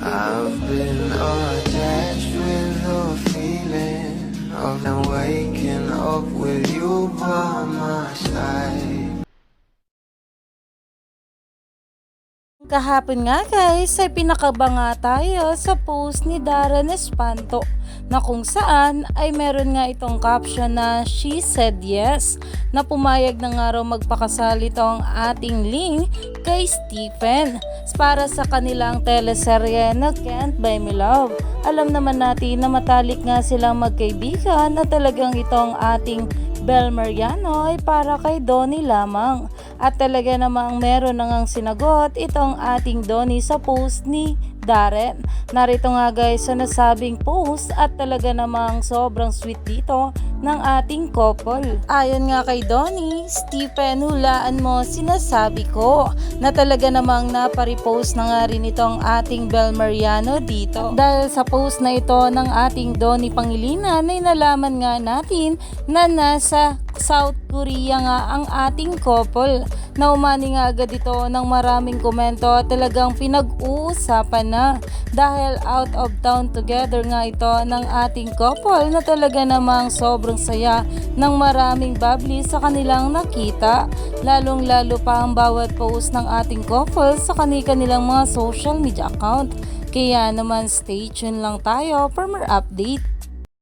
I've been attached with the feeling of now waking up with you by my side. Kahapon nga guys ay pinakabanga tayo sa post ni Darren Espanto na kung saan ay meron nga itong caption na she said yes na pumayag na nga raw magpakasal itong ating Ling kay Stephen para sa kanilang teleserye na Can't Buy Me Love. Alam naman natin na matalik nga silang magkaibigan na talagang itong ating Bel Mariano ay para kay Donnie lamang. At talaga namang meron na ngang sinagot itong ating Donnie sa post ni Darren. Narito nga guys sa nasabing post at talaga namang sobrang sweet dito ng ating couple. Ayon nga kay Donnie, Stephen, hulaan mo sinasabi ko, na talaga namang naparipost na nga rin itong ating Bel Mariano dito. Dahil sa post na ito ng ating Donnie Pangilinan ay nalaman nga natin na nasa South Korea nga ang ating couple. Naumani nga agad ito ng maraming komento at talagang pinag-uusapan na dahil out of town together nga ito ng ating couple na talaga namang sobrang saya ng maraming bubbly sa kanilang nakita. Lalong lalo pa ang bawat post ng ating couple sa kanilang mga social media account. Kaya naman stay tuned lang tayo for more update.